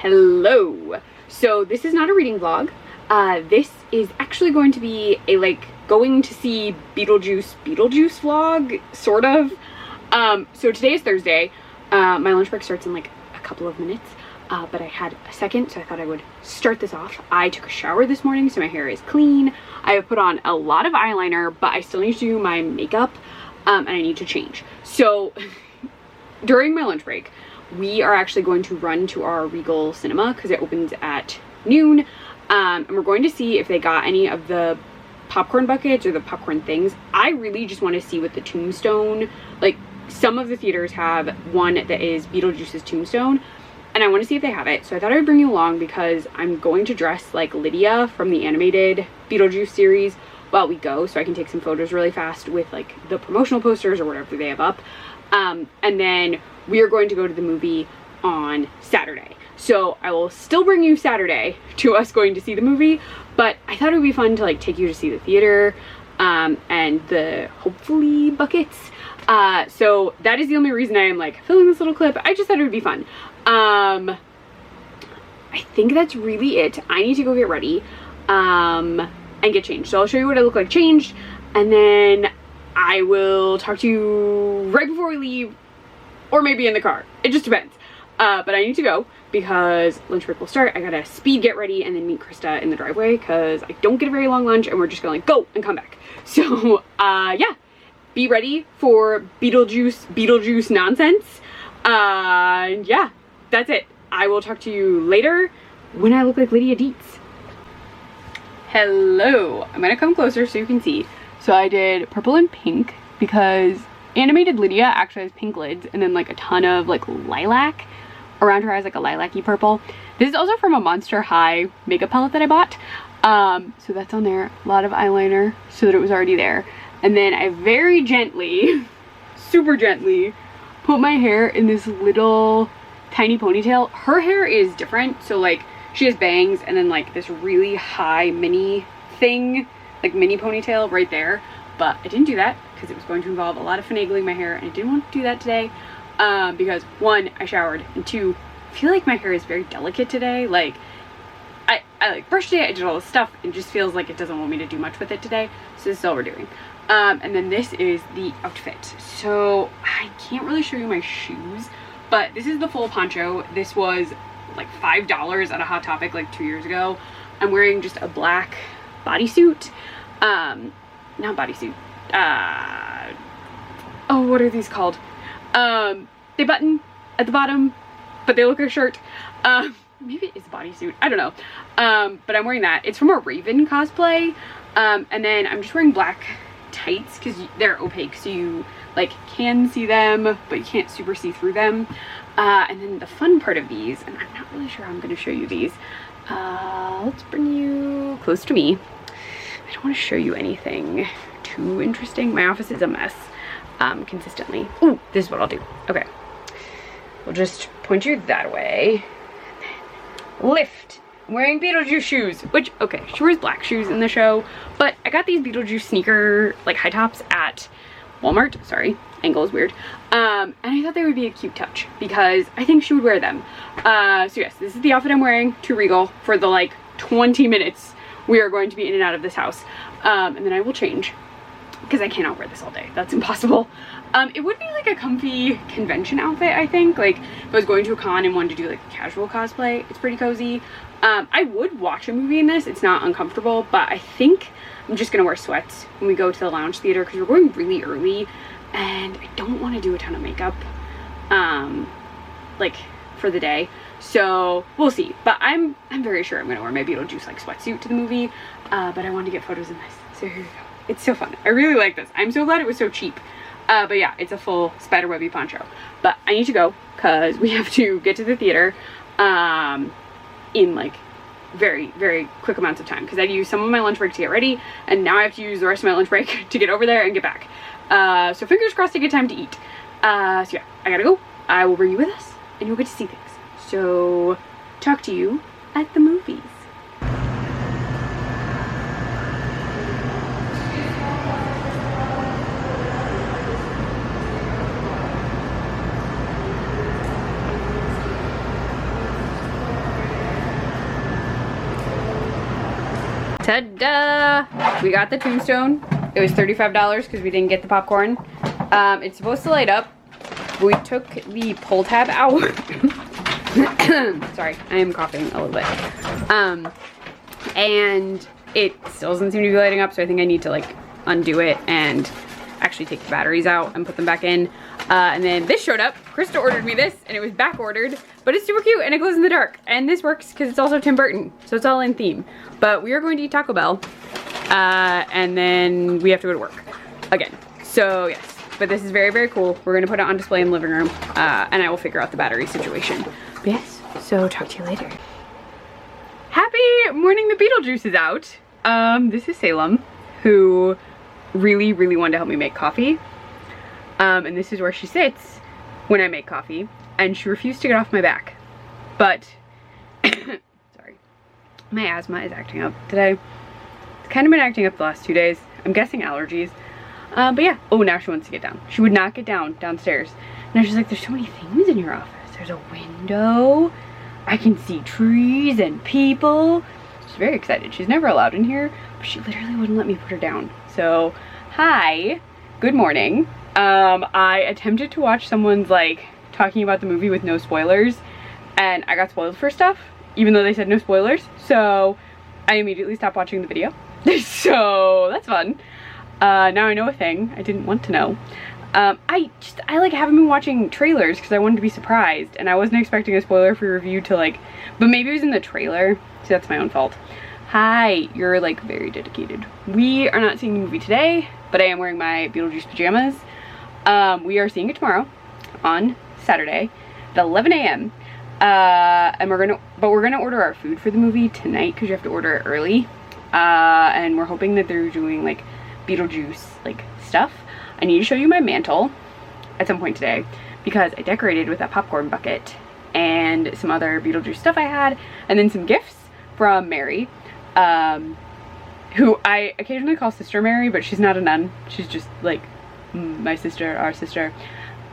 Hello. So this is not a reading vlog. This is actually going to be a going to see Beetlejuice vlog, sort of. So today is Thursday. My lunch break starts in like a couple of minutes, but I had a second, so I thought I would start this off. I took a shower this morning, so my hair is clean. I have put on a lot of eyeliner, but I still need to do my makeup, and I need to change. So during my lunch break, we are actually going to run to our Regal cinema because it opens at noon, and we're going to see if they got any of the popcorn buckets or the popcorn things. I really just want to see what the Tombstone, like some of the theaters have one that is Beetlejuice's Tombstone, and I want to see if they have it. So I thought I would bring you along because I'm going to dress like Lydia from the animated Beetlejuice series while we go, so I can take some photos really fast with like the promotional posters or whatever they have up. And then we are going to go to the movie on Saturday. So I will still bring you Saturday to us going to see the movie, but I thought it would be fun to like take you to see the theater and the hopefully buckets. So that is the only reason I am like filming this little clip. I just thought it would be fun. I think that's really it. I need to go get ready and get changed. So I'll show you what I look like changed, and then I will talk to you right before we leave, or maybe in the car. It just depends. But I need to go because lunch break will start. I gotta speed get ready and then meet Krista in the driveway because I don't get a very long lunch and we're just gonna like go and come back. So yeah, be ready for Beetlejuice nonsense. Yeah, that's it. I will talk to you later when I look like Lydia Dietz. Hello. I'm gonna come closer so you can see. So I did purple and pink because animated Lydia actually has pink lids and then like a ton of like lilac around her eyes, like a lilac-y purple. This is also from a Monster High makeup palette that I bought. So that's on there. A lot of eyeliner so that it was already there. And then I very gently, super gently, put my hair in this little tiny ponytail. Her hair is different. So like she has bangs and then like this really high mini thing, like mini ponytail right there. But I didn't do that because it was going to involve a lot of finagling my hair, and I didn't want to do that today because one, I showered, and two, I feel like my hair is very delicate today. Like I like brushed it, I did all this stuff, and it just feels like it doesn't want me to do much with it today. So this is all we're doing. And then this is the outfit. So I can't really show you my shoes, but this is the full poncho. This was like $5 at a Hot Topic like 2 years ago. I'm wearing just a black bodysuit. Not bodysuit. Oh, what are these called? They button at the bottom, but they look like a shirt. Maybe it is a bodysuit. I don't know. But I'm wearing that. It's from a Raven cosplay. And then I'm just wearing black tights because they're opaque, so you like can see them, but you can't super see through them. And then the fun part of these, and I'm not really sure how I'm going to show you these. Let's bring you close to me. I don't want to show you anything too interesting. My office is a mess consistently. Ooh, this is what I'll do. Okay. We'll just point you that way. Lift. I'm wearing Beetlejuice shoes, which, okay, she wears black shoes in the show, but I got these Beetlejuice sneaker, like high tops at Walmart. Sorry, angle is weird. And I thought they would be a cute touch because I think she would wear them. So yes, this is the outfit I'm wearing to Regal for the like 20 minutes we are going to be in and out of this house. And then I will change because I cannot wear this all day. That's impossible. It would be like a comfy convention outfit, I think. Like if I was going to a con and wanted to do like a casual cosplay, it's pretty cozy. I would watch a movie in this. It's not uncomfortable, but I think I'm just gonna wear sweats when we go to the lounge theater because we're going really early and I don't want to do a ton of makeup like for the day. So we'll see, but I'm very sure I'm gonna wear my Beetlejuice like sweatsuit to the movie, but I wanted to get photos in this, so here we go. It's so fun. I really like this. I'm so glad it was so cheap. But yeah, it's a full spiderwebby poncho, but I need to go because we have to get to the theater in like very quick amounts of time because I used some of my lunch break to get ready, and now I have to use the rest of my lunch break to get over there and get back. So fingers crossed I get time to eat. So yeah, I gotta go. I will bring you with us and you'll get to see things. So talk to you at the movies. Ta-da! We got the Tombstone. It was $35 because we didn't get the popcorn. It's supposed to light up. We took the pull tab out. Sorry, I am coughing a little bit. And it still doesn't seem to be lighting up, so I think I need to like undo it and actually take the batteries out and put them back in. And then this showed up. Krista ordered me this and it was back ordered, but it's super cute and it glows in the dark. And this works because it's also Tim Burton, so it's all in theme. But we are going to eat Taco Bell and then we have to go to work again. So yes, but this is very, very cool. We're gonna put it on display in the living room and I will figure out the battery situation. But yes, so talk to you later. Happy morning, the Beetlejuice is out. This is Salem, who really, really wanted to help me make coffee. And this is where she sits when I make coffee, and she refused to get off my back. But, sorry, my asthma is acting up today. It's kind of been acting up the last 2 days. I'm guessing allergies. But yeah, oh, now she wants to get down. She would not get downstairs. Now she's like, there's so many things in your office. There's a window. I can see trees and people. She's very excited. She's never allowed in here, but she literally wouldn't let me put her down. So, hi, good morning. I attempted to watch someone's like talking about the movie with no spoilers, and I got spoiled for stuff, even though they said no spoilers. So I immediately stopped watching the video. So that's fun. Now I know a thing I didn't want to know. I like haven't been watching trailers because I wanted to be surprised, and I wasn't expecting a spoiler-free review to like, but maybe it was in the trailer. So that's my own fault. Hi, you're like very dedicated. We are not seeing the movie today, but I am wearing my Beetlejuice pajamas. We are seeing it tomorrow on Saturday at 11 a.m. And we're gonna order our food for the movie tonight because you have to order it early. And we're hoping that they're doing like Beetlejuice like stuff. I need to show you my mantle at some point today because I decorated with that popcorn bucket and some other Beetlejuice stuff I had, and then some gifts from Mary, who I occasionally call Sister Mary, but she's not a nun. She's just like my sister, our sister.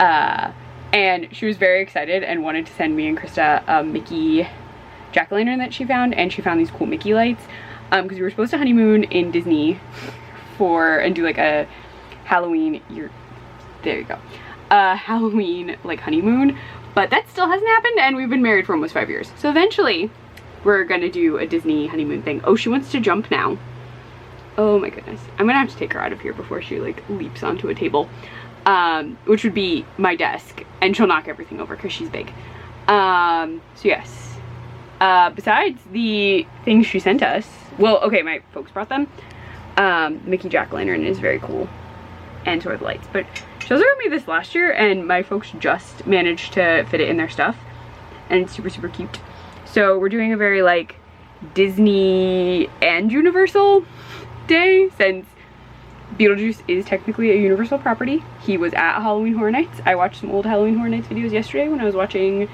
And she was very excited and wanted to send me and Krista a Mickey jack-o'-lantern that she found, and she found these cool Mickey lights because we were supposed to honeymoon in Disney and do like a Halloween, there you go, Halloween like honeymoon, but that still hasn't happened, and we've been married for almost 5 years. So eventually we're gonna do a Disney honeymoon thing. Oh, she wants to jump now. Oh my goodness. I'm gonna have to take her out of here before she like leaps onto a table, which would be my desk, and she'll knock everything over because she's big. So yes, besides the things she sent us, well, okay, my folks brought them. Mickey jack-o'-lantern is very cool, and so are the lights, but she also got me this last year, and my folks just managed to fit it in their stuff, and it's super, super cute. So we're doing a very like Disney and Universal day, since Beetlejuice is technically a Universal property. He was at Halloween Horror Nights. I watched some old Halloween Horror Nights videos yesterday when I was watching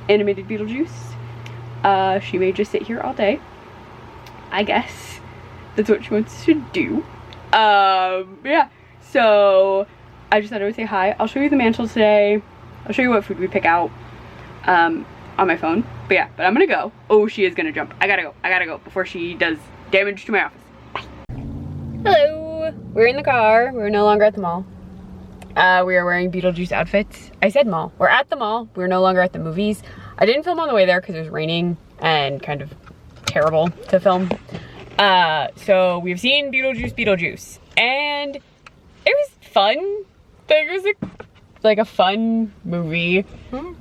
animated Beetlejuice. She may just sit here all day. I guess that's what she wants to do. Yeah, so I just thought I would say hi. I'll show you the mantle today. I'll show you what food we pick out on my phone. But yeah, but I'm gonna go. Oh, she is gonna jump. I gotta go before she does damage to my office. Bye. Hello, we're in the car. We're no longer at the mall. We are wearing Beetlejuice outfits. I said mall. We're at the mall. We're no longer at the movies. I didn't film on the way there because it was raining and kind of terrible to film. So we've seen Beetlejuice, and it was fun. It was like a fun movie.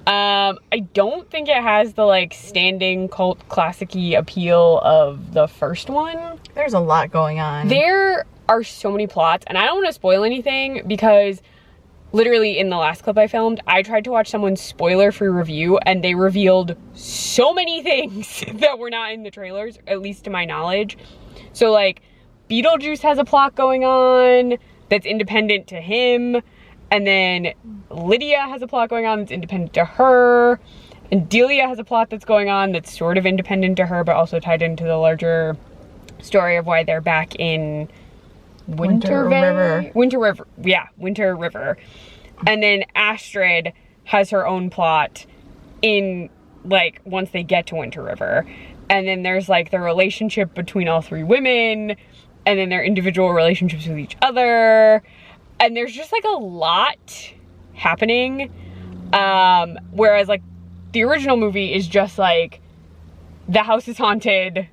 I don't think it has the like standing cult classic-y appeal of the first one. There's a lot going on. There are so many plots, and I don't want to spoil anything because literally in the last clip I filmed, I tried to watch someone's spoiler-free review, and they revealed so many things that were not in the trailers, at least to my knowledge. So like, Beetlejuice has a plot going on that's independent to him, and then Lydia has a plot going on that's independent to her, and Delia has a plot that's going on that's sort of independent to her, but also tied into the larger story of why they're back in Winter River. Yeah, Winter River. And then Astrid has her own plot in like once they get to Winter River. and then there's like the relationship between all three women, and then their individual relationships with each other, and there's just like a lot happening. Whereas like the original movie is just like, the house is haunted,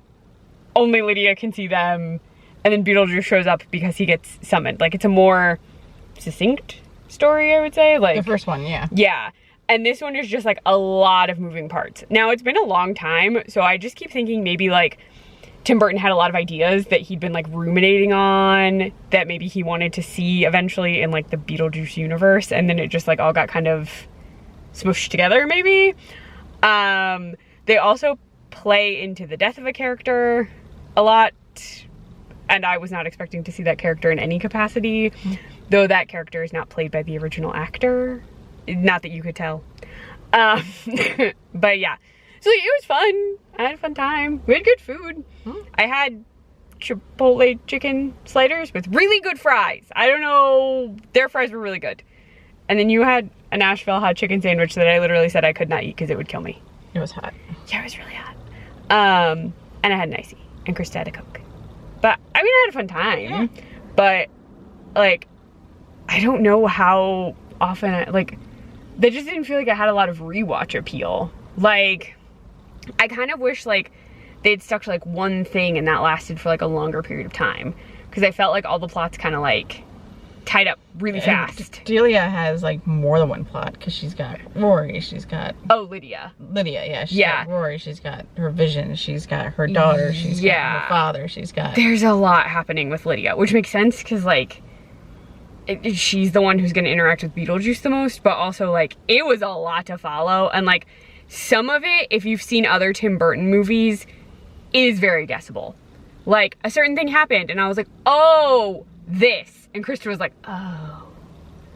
only Lydia can see them, and then Beetlejuice shows up because he gets summoned. Like, it's a more succinct story, I would say. Like, the first one, yeah. Yeah. And this one is just like a lot of moving parts. Now, it's been a long time, so I just keep thinking maybe like Tim Burton had a lot of ideas that he'd been like ruminating on, that maybe he wanted to see eventually in like the Beetlejuice universe, and then it just like all got kind of smooshed together, maybe. They also play into the death of a character a lot, and I was not expecting to see that character in any capacity, though that character is not played by the original actor. Not that you could tell. But yeah, so like, it was fun. I had a fun time. We had good food. I had Chipotle chicken sliders with really good fries. I don't know, their fries were really good. And then you had a Nashville hot chicken sandwich that I literally said I could not eat because it would kill me. It was hot. Yeah, it was really hot. And I had an icy, and Krista had a Coke. But I mean, I had a fun time. Yeah. But like, I don't know how often that just didn't feel like it had a lot of rewatch appeal. Like, I kind of wish like they'd stuck to like one thing and that lasted for like a longer period of time, because I felt like all the plots kind of like tied up really fast. Delia has like more than one plot, because she's got Rory, she's got Lydia, yeah, she's got Rory, she's got her vision, she's got her daughter, she's got her father, she's got, there's a lot happening with Lydia, which makes sense because like she's the one who's going to interact with Beetlejuice the most, but also like it was a lot to follow, and like some of it, if you've seen other Tim Burton movies, is very guessable. Like, a certain thing happened and I was like, oh, this, and Krista was like, oh,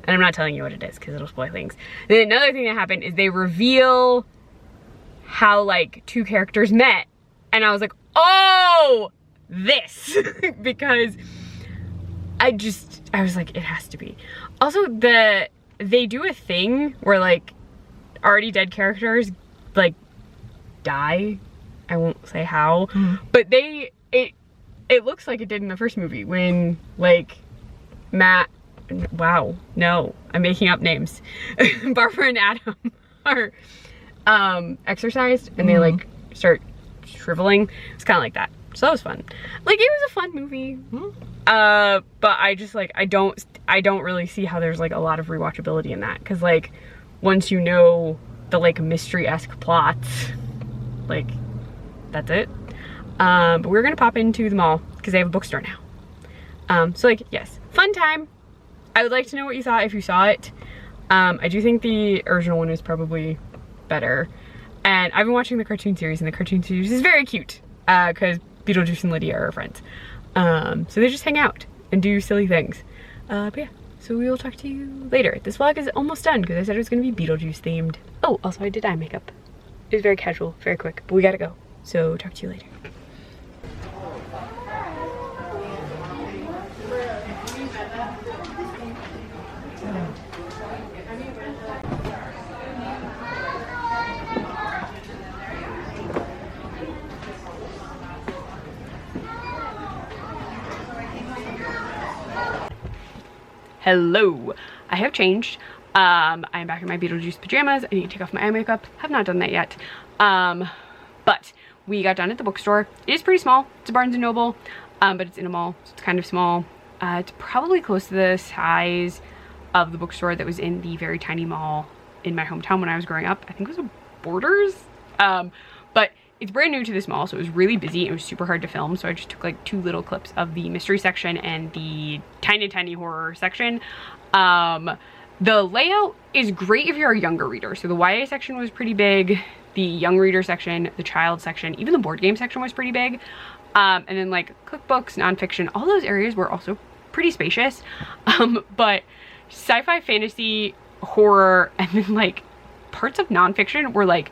and I'm not telling you what it is because it'll spoil things. Then another thing that happened is they reveal how like two characters met, and I was like, oh, this because I was like, it has to be. Also, they do a thing where like already dead characters like die. I won't say how, but it looks like it did in the first movie when like Matt, wow, no, I'm making up names. Barbara and Adam are exercised and they like start shriveling. It's kind of like that. So that was fun. Like, it was a fun movie. But I just like, I don't really see how there's like a lot of rewatchability in that, because like once you know the like mystery-esque plots, like that's it. But we're gonna pop into the mall because they have a bookstore now. So like, yes, fun time. I would like to know what you thought if you saw it. I do think the original one is probably better, and I've been watching the cartoon series, and the cartoon series is very cute because Beetlejuice and Lydia are friends. So they just hang out and do silly things. But yeah, so we will talk to you later. This vlog is almost done because I said it was gonna be Beetlejuice themed. Oh, also I did eye makeup. It was very casual, very quick, but we gotta go. So talk to you later. Hello, I have changed. I am back in my Beetlejuice pajamas. I need to take off my eye makeup. Have not done that yet. But we got done at the bookstore. It is pretty small. It's a Barnes & Noble, but it's in a mall, so it's kind of small. It's probably close to the size of the bookstore that was in the very tiny mall in my hometown when I was growing up. I think it was a Borders. But it's brand new to this mall, so it was really busy. It was super hard to film, so I just took like 2 little clips of the mystery section and the tiny horror section. The layout is great if you're a younger reader. So the YA section was pretty big, the young reader section, the child section, even the board game section was pretty big. And then like cookbooks, nonfiction, all those areas were also pretty spacious. But sci-fi, fantasy, horror, and then like parts of nonfiction were like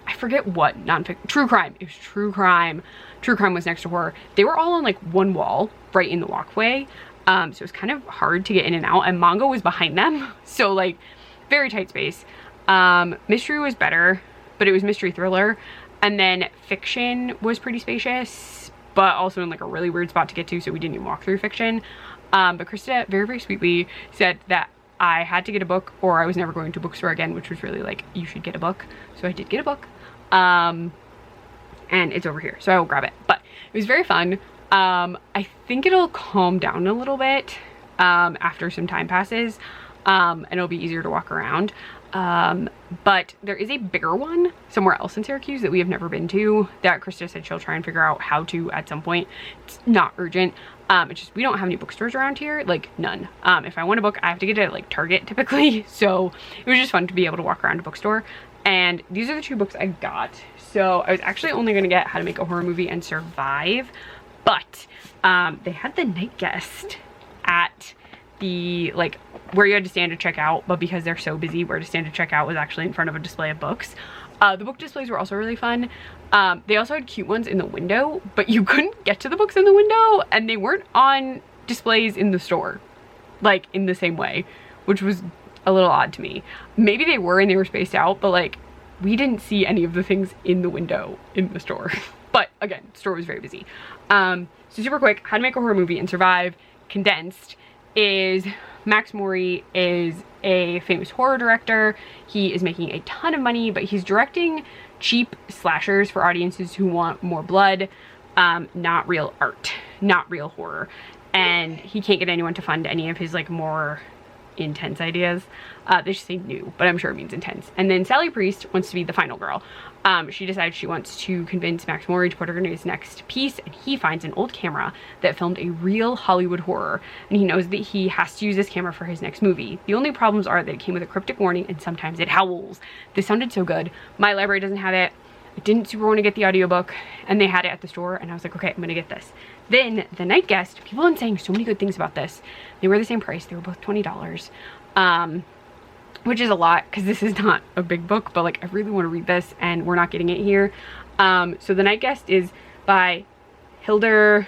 I forget what nonfiction, true crime. It was true crime. True crime was next to horror. They were all on like one wall right in the walkway. So it was kind of hard to get in and out, and manga was behind them. So like very tight space. Mystery was better, but it was mystery thriller. And then fiction was pretty spacious, but also in like a really weird spot to get to, so we didn't even walk through fiction. But Krista very, very sweetly said that I had to get a book or I was never going to a bookstore again, which was really like, you should get a book. So I did get a book. And it's over here, so I will grab it. But it was very fun. I think it'll calm down a little bit after some time passes, and it'll be easier to walk around. But there is a bigger one somewhere else in Syracuse that we have never been to that Krista said she'll try and figure out how to at some point. It's not urgent. It's just we don't have any bookstores around here, like none. If I want a book, I have to get it at like Target typically. So it was just fun to be able to walk around a bookstore. And these are the 2 books I got. So I was actually only going to get How to Make a Horror Movie and Survive, but they had The Night Guest at the like where you had to stand to check out, but because they're so busy, where to stand to check out was actually in front of a display of books. The book displays were also really fun. They also had cute ones in the window, but you couldn't get to the books in the window, and they weren't on displays in the store like in the same way, which was a little odd to me. Maybe they were and they were spaced out, but like we didn't see any of the things in the window in the store. But again, the store was very busy. So super quick, How to Make a Horror Movie and Survive condensed is Max Mori is a famous horror director. He is making a ton of money, but he's directing cheap slashers for audiences who want more blood, not real art, not real horror. And he can't get anyone to fund any of his like more intense ideas. They just say new, but I'm sure it means intense. And then Sally Priest wants to be the final girl. She decides she wants to convince Max Mori to put her in his next piece, and he finds an old camera that filmed a real Hollywood horror, and he knows that he has to use this camera for his next movie. The only problems are that it came with a cryptic warning and sometimes it howls. This sounded so good. My library doesn't have it. I didn't super want to get the audiobook, and they had it at the store, and I was like, okay, I'm gonna get this. Then The Night Guest, people have been saying so many good things about this. They were the same price. They were both $20. Which is a lot because this is not a big book, but like I really want to read this and we're not getting it here. So The Night Guest is by Hildur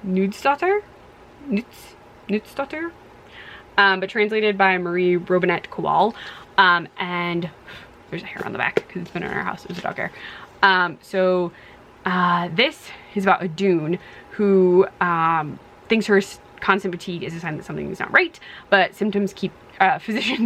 Knutsdatter, but translated by Marie Robinette Kowal. And there's a hair on the back because it's been in our house. It was a dog hair. This is about a Dune who thinks her constant fatigue is a sign that something is not right, but physicians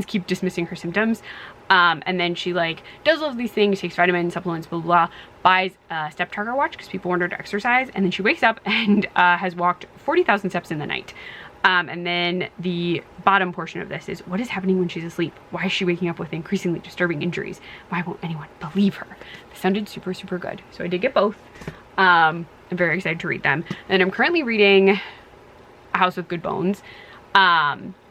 keep dismissing her symptoms. And then she like does all of these things, takes vitamins, supplements, blah, blah, blah, buys a step tracker watch because people want her to exercise. And then she wakes up and has walked 40,000 steps in the night. And then the bottom portion of this is what is happening when she's asleep? Why is she waking up with increasingly disturbing injuries? Why won't anyone believe her? This sounded super, super good. So I did get both. I'm very excited to read them. And I'm currently reading A House with Good Bones.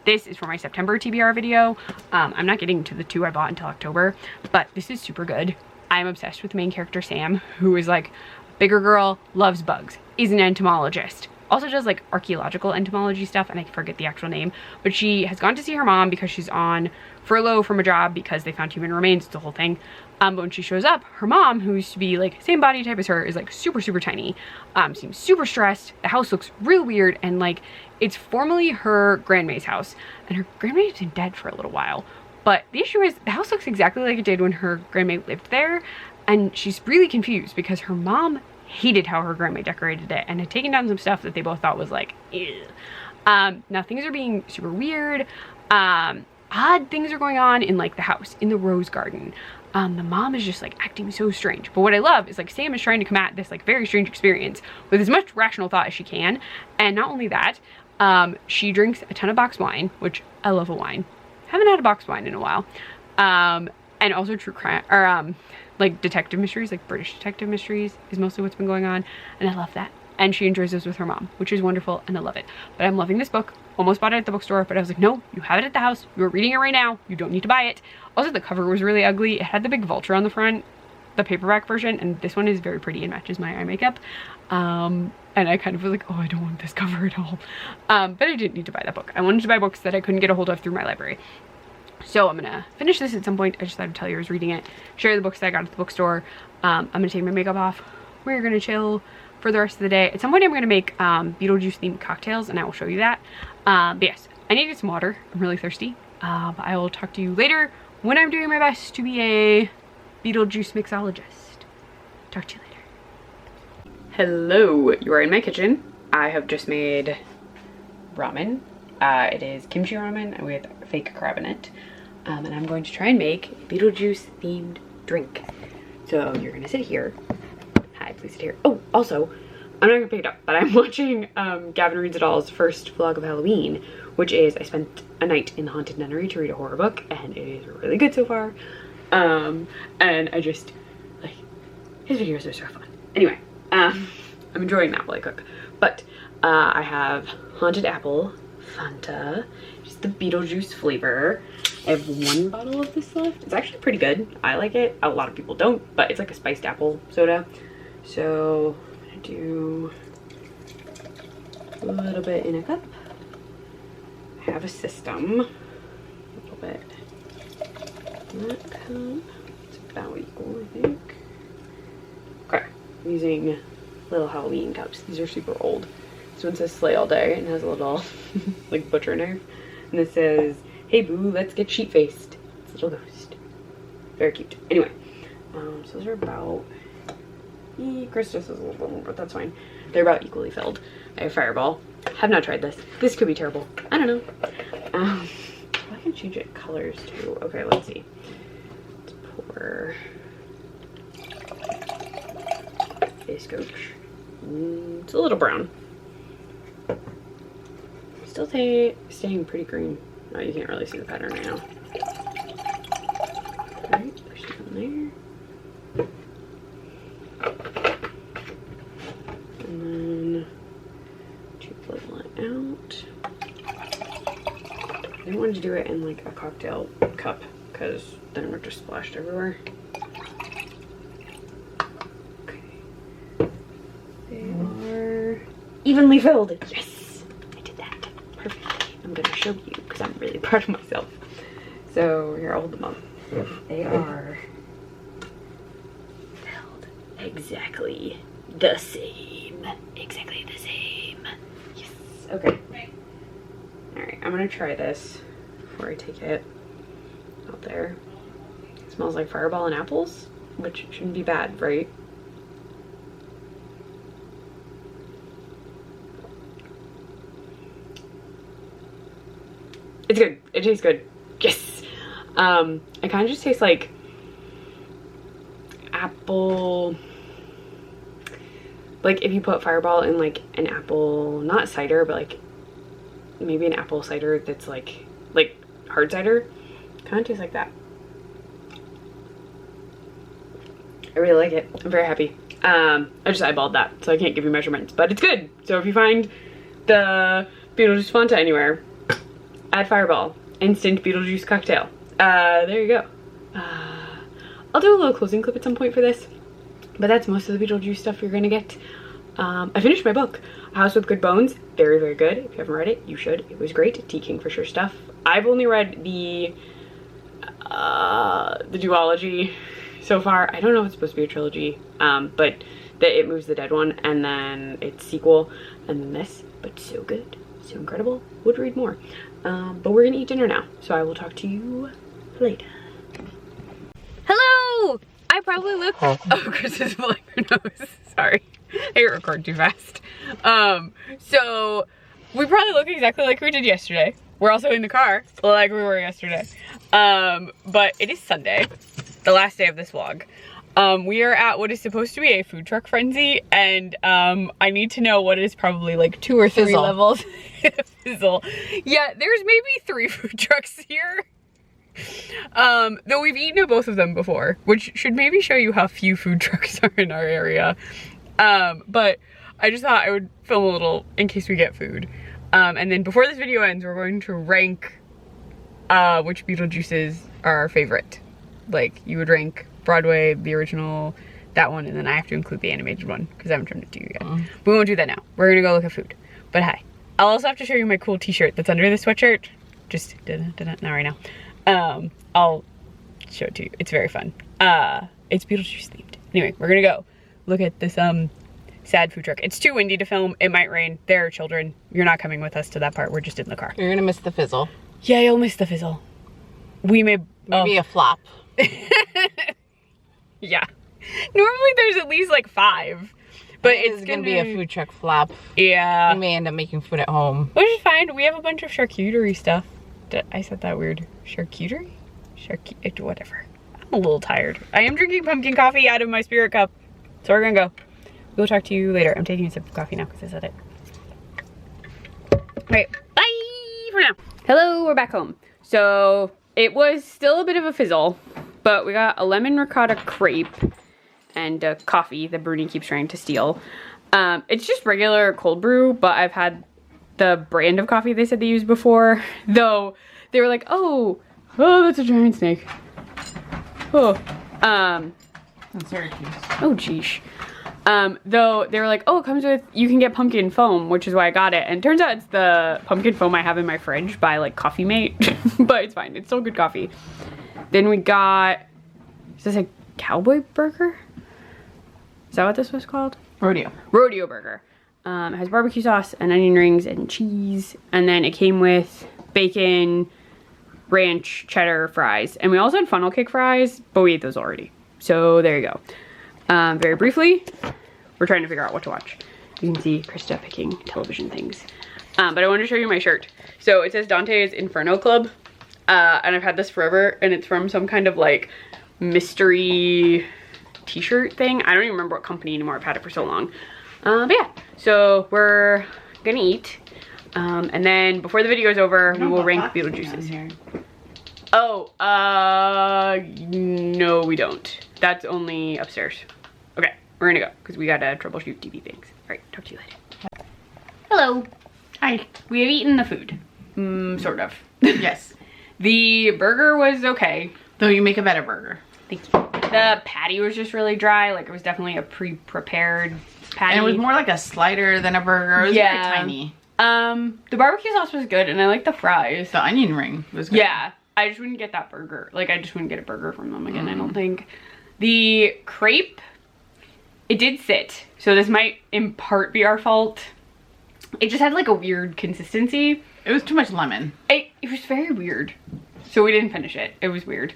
This is for my September TBR video. I'm not getting to the 2 I bought until October, but this is super good. I'm obsessed with the main character, Sam, who is like a bigger girl, loves bugs, is an entomologist, also does like archaeological entomology stuff, and I forget the actual name, but she has gone to see her mom because she's on furlough from a job because they found human remains. It's the whole thing. But when she shows up, her mom, who used to be like same body type as her, is like super, super tiny. Seems super stressed. The house looks real weird, and like it's formerly her grandma's house, and her grandma's been dead for a little while. But the issue is the house looks exactly like it did when her grandma lived there, and she's really confused because her mom hated how her grandma decorated it and had taken down some stuff that they both thought was like, ew. Now things are being super weird. Odd things are going on in like the house, in the rose garden. The mom is just like acting so strange. But what I love is like Sam is trying to combat this like very strange experience with as much rational thought as she can. And not only that, she drinks a ton of boxed wine, which I love a wine. Haven't had a boxed wine in a while. And also true crime, or like detective mysteries, like British detective mysteries is mostly what's been going on. And I love that. And she enjoys those with her mom, which is wonderful, and I love it. But I'm loving this book. Almost bought it at the bookstore, but I was like, no, you have it at the house. You're reading it right now. You don't need to buy it. Also, the cover was really ugly. It had the big vulture on the front, the paperback version, and this one is very pretty and matches my eye makeup. And I kind of was like, oh, I don't want this cover at all. But I didn't need to buy that book. I wanted to buy books that I couldn't get a hold of through my library. So I'm gonna finish this at some point. I just thought I'd tell you I was reading it, share the books that I got at the bookstore. I'm gonna take my makeup off. We're gonna chill for the rest of the day. At some point I'm gonna make Beetlejuice themed cocktails, and I will show you that. But yes, I needed some water. I'm really thirsty. But I will talk to you later when I'm doing my best to be a Beetlejuice mixologist. Talk to you later. Hello, you are in my kitchen. I have just made ramen. It is kimchi ramen with fake crab in it. And I'm going to try and make Beetlejuice themed drink. So you're gonna sit here. Hi, please sit here. Oh, also, I'm not gonna pick it up, but I'm watching Gavin Reads It All's first vlog of Halloween, which is I spent a night in the Haunted Nunnery to read a horror book, and it is really good so far. And I just, like, his videos are so fun. Anyway, I'm enjoying that while I cook. But I have Haunted Apple Fanta, just the Beetlejuice flavor. I have one bottle of this left. It's actually pretty good. I like it. A lot of people don't, but it's like a spiced apple soda. So I'm gonna do a little bit in a cup. I have a system. A little bit in that cup. It's about equal, I think. Okay, I'm using little Halloween cups. These are super old. This one says Slay All Day and has a little like butcher knife. And this says, hey boo, let's get sheet-faced. It's a little ghost. Very cute. Anyway, so those are about, Christus is a little bit more, but that's fine. They're about equally filled. I have Fireball. Have not tried this. This could be terrible. I don't know. I can change it colors too. Okay, let's see. Let's pour face coach. It's a little brown. Still staying pretty green. Oh, you can't really see the pattern right now. Alright, push it in there. And then to level it out. I didn't want to do it in like a cocktail cup because then it would just splashed everywhere. Okay. They are evenly filled. Yes! I did that. Perfect. I'm gonna show you because I'm really proud of myself. So here, I'll hold them up. They are filled exactly the same. Exactly the same. Yes. Okay. Alright, I'm gonna try this before I take it out there. It smells like Fireball and apples, which shouldn't be bad, right? It's good. It tastes good. Yes. It kind of just tastes like apple. Like if you put Fireball in like an apple, not cider, but like maybe an apple cider that's like hard cider. Kind of tastes like that. I really like it. I'm very happy. I just eyeballed that, so I can't give you measurements, but it's good. So if you find the Beetlejuice Fanta anywhere, add Fireball. Instant Beetlejuice cocktail. There you go. I'll do a little closing clip at some point for this, but that's most of the Beetlejuice stuff you're gonna get. I finished my book, House with Good Bones. Very, very good. If you haven't read it, you should. It was great. T. King for sure stuff. I've only read the duology so far. I don't know if it's supposed to be a trilogy, but It Moves the Dead one, and then its sequel, and then this. But so good. So incredible. Would read more. But we're gonna eat dinner now, so I will talk to you later. Hello! I probably look— oh, Chris is blowing her nose. Sorry. I hit record too fast. So we probably look exactly like we did yesterday. We're also in the car like we were yesterday. But it is Sunday, the last day of this vlog. We are at what is supposed to be a food truck frenzy, and I need to know what is probably like 2 or 3 Fizzle. Levels. Fizzle. Yeah, there's maybe 3 food trucks here. Though we've eaten at both of them before, which should maybe show you how few food trucks are in our area. But I just thought I would film a little in case we get food. And then before this video ends, we're going to rank which Beetlejuices are our favorite. Like, you would rank Broadway, the original, that one, and then I have to include the animated one because I haven't shown it to you yet. We won't do that now. We're gonna go look at food. But hi. I'll also have to show you my cool t-shirt that's under this sweatshirt. Just not right now. I'll show it to you. It's very fun. It's Beetlejuice themed. Anyway, we're gonna go look at this sad food truck. It's too windy to film. It might rain. There are children. You're not coming with us to that part. We're just in the car. You're gonna miss the fizzle. Yeah, you'll miss the fizzle. We may— maybe a flop. Yeah. Normally there's at least like 5. But it's gonna be a food truck flop. Yeah. We may end up making food at home. Which is fine. We have a bunch of charcuterie stuff. I said that weird. Charcuterie? Whatever. I'm a little tired. I am drinking pumpkin coffee out of my spirit cup. So we're gonna go. We'll talk to you later. I'm taking a sip of coffee now because I said it. Alright, bye for now. Hello, we're back home. So it was still a bit of a fizzle, but we got a lemon ricotta crepe and coffee that Bruni keeps trying to steal. It's just regular cold brew, but I've had the brand of coffee they said they used before, though they were like, oh, that's a giant snake. Oh, In Syracuse. oh, geesh. Though they were like, oh, it comes with, you can get pumpkin foam, which is why I got it. And it turns out it's the pumpkin foam I have in my fridge by like Coffee Mate, but it's fine. It's still good coffee. Then we got, is this a cowboy burger? Is that what this was called? Rodeo. Rodeo burger. It has barbecue sauce and onion rings and cheese. And then it came with bacon, ranch, cheddar fries. And we also had funnel cake fries, but we ate those already. So there you go. Very briefly, we're trying to figure out what to watch. You can see Krista picking television things. But I wanted to show you my shirt. So it says Dante's Inferno Club. And I've had this forever. And it's from some kind of like mystery t-shirt thing. I don't even remember what company anymore. I've had it for so long. But yeah, so we're gonna eat. And then before the video is over, we will rank Beetlejuices. Oh, no we don't. That's only upstairs. Okay, we're gonna go because we gotta troubleshoot TV things. All right, talk to you later. Hello. Hi. We have eaten the food. Sort of. Yes. The burger was okay. Though you make a better burger. Thank you. The patty was just really dry. Like it was definitely a pre-prepared patty. And it was more like a slider than a burger. It was very tiny. The barbecue sauce was good and I like the fries. The onion ring was good. Yeah. I just wouldn't get that burger. Like I just wouldn't get a burger from them again, I don't think. The crepe, it did sit. So this might in part be our fault. It just had like a weird consistency. It was too much lemon. It was very weird. So we didn't finish it. It was weird.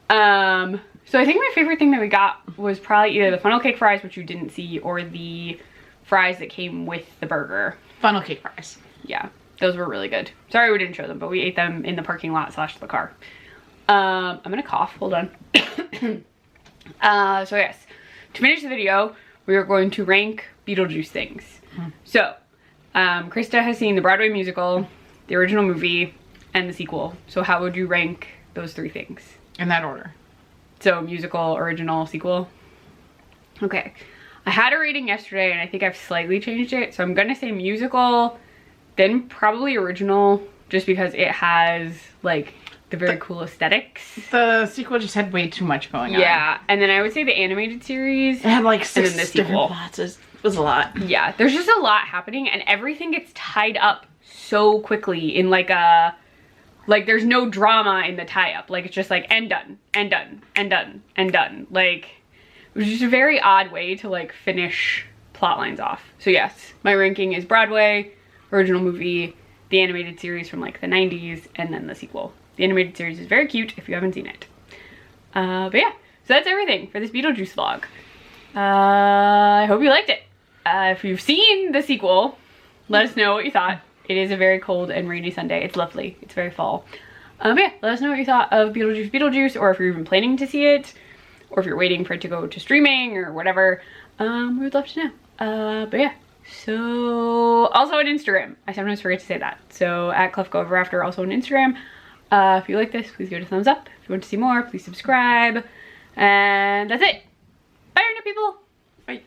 So I think my favorite thing that we got was probably either the funnel cake fries, which you didn't see, or the fries that came with the burger. Funnel cake fries. Yeah, those were really good. Sorry we didn't show them, but we ate them in the parking lot / the car. I'm gonna cough, hold on. So yes, to finish the video, we are going to rank Beetlejuice things. So, Krista has seen the Broadway musical, the original movie, and the sequel. So how would you rank those 3 things? In that order. So musical, original, sequel. Okay. I had a rating yesterday and I think I've slightly changed it. So I'm gonna say musical, then probably original, just because it has like the very cool aesthetics. The sequel just had way too much going on. Yeah, and then I would say the animated series. It had like 6 and then the different sequel. plots. It was a lot. Yeah, there's just a lot happening and everything gets tied up so quickly in like a, like there's no drama in the tie-up. Like it's just like and done, and done, and done, and done. Like it was just a very odd way to like finish plot lines off. So yes, my ranking is Broadway, original movie, the animated series from like the 90s, and then the sequel. The animated series is very cute if you haven't seen it. But yeah, so that's everything for this Beetlejuice vlog. I hope you liked it. If you've seen the sequel, let us know what you thought. It is a very cold and rainy Sunday. It's lovely. It's very fall. But yeah, let us know what you thought of Beetlejuice, or if you're even planning to see it, or if you're waiting for it to go to streaming or whatever. We would love to know. But yeah, so also on Instagram. I sometimes forget to say that. So at ClefGoEverAfter, also on Instagram. If you like this, please give it a thumbs up. If you want to see more, please subscribe. And that's it. Bye, internet people. Bye.